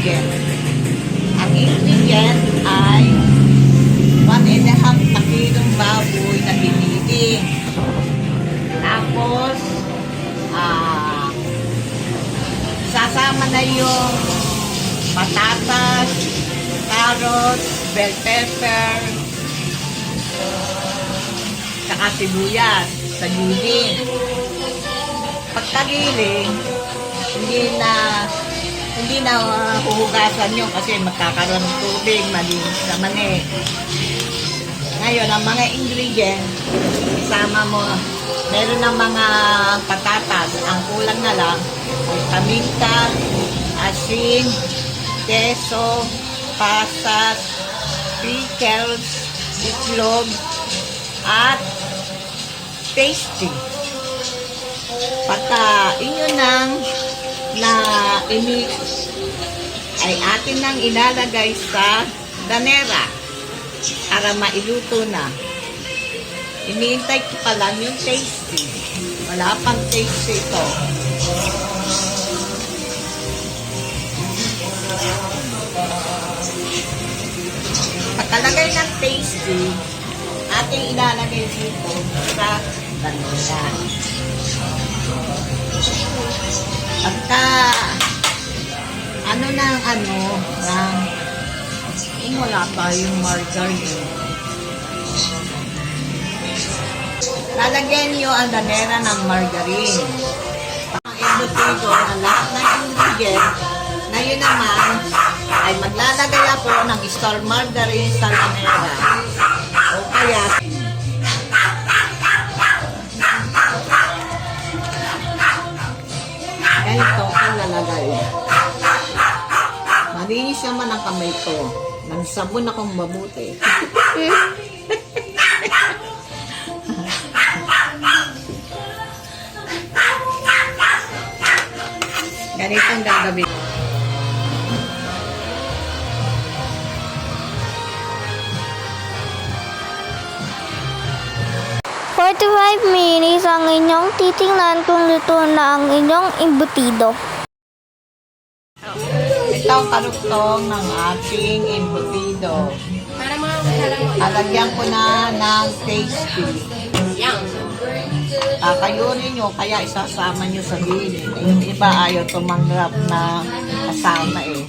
ingredient. Ang ingredient ay 1.5 na kilong baboy na giniling. Tapos, sasama na yung patatas, carrots, bell pepper, saka sibuyas sa giling. Pagkagiling, hindi na huhugasan nyo kasi magkakaroon ng tubig, malinis naman eh. Ngayon, ang mga ingredients, isama mo, meron ng mga patatas. Ang kulang na lang ay paminta, asin, keso, pasas, pickles, itlog, at tasty. Pagka inyo nang na-imix, ay atin nang ilalagay sa danera para mailuto na. Iniintay ko pa lang yung tasty. Wala pang tasty ito. Pagkalagay ng tasty, ating ilalagay dito sa danera. Pagka wala tayong margarine. Lalagyan nyo ang danera ng margarine. Ang embutido na lahat ng ingredient na yun naman ay maglalagay ako ng star margarine sa danera. O kaya ganito ang lalagay. Malinis naman ang kamay ko. Nagsabon akong mabuti. Ganito ang gagawin. Minutes ang inyong titingnan kung luto na ang inyong embutido. Ito ang karugtong ng ating embutido. Alagyan ko na ng tasty. Kakayunin nyo, kaya isasama nyo sa gilid. Yung iba ayaw tumanggap na kasama eh.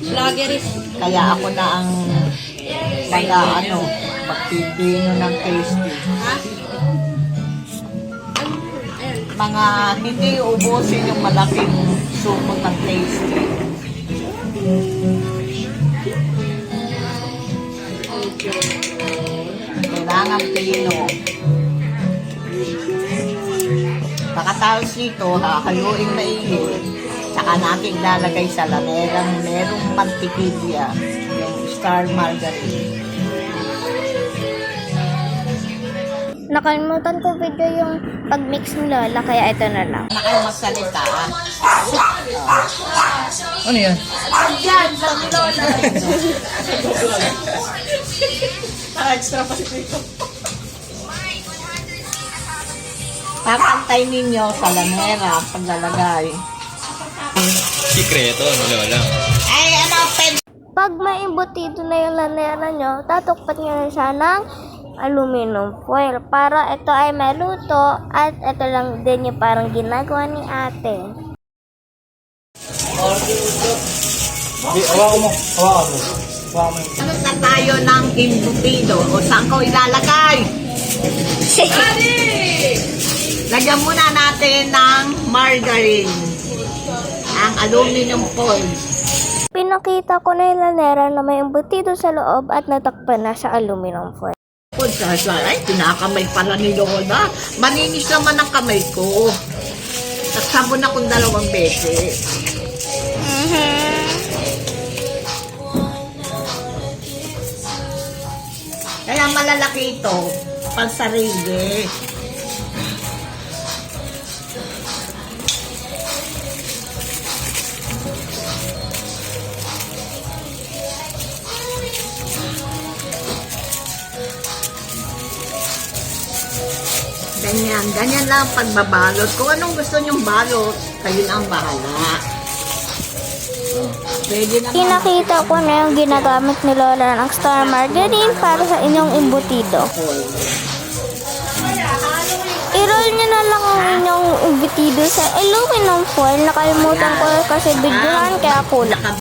Kaya ako na ang pagpipino ng tasty. Mga hindi ubusin yung malaking sumot ng tasty. Kailangan pino. Pagkatapos nito, hakayuin maigi. Tsaka natin lalagay sa lamerang merong mantikilya, yung star margarine. Nakalimutan ko video yung pag-mix ni Lola, kaya ito na lang. Na kayo magsalita. Ano yan? Yan, lang ni Lola. Extra pa si Tito. Papantay ninyo sa lamera paglalagay. Sikreto, Lola. Ay, pen? Pag may embutido na yung lanera nyo, tatukpat nyo na siya ng aluminum foil para ito ay maluto, at ito lang din yung parang ginagawa ni ate. Hawakan mo. Ano na tayo ng embutido? O saan ko ilalagay? Lagyan muna natin ng margarine. Ang aluminum foil. Pinakita ko na yung lanera na may embutido sa loob at natakpan na sa aluminum foil. Ay, pinakamay pala ni Lola. Maninis naman ang kamay ko. Nagsabon akong 2 beses. Kaya malalaki ito, pansarili. Ganyan lang pagbabalot. Kung anong gusto nyong balot, kayo na ang bahala. Pwede naman. Pinakita ko na yung ginagamit ni Lola ng star margarine para sa inyong imbutido. I-roll nyo na lang ang inyong imbutido sa aluminum foil. Nakalimutan ko kasi bigyan kaya kulang.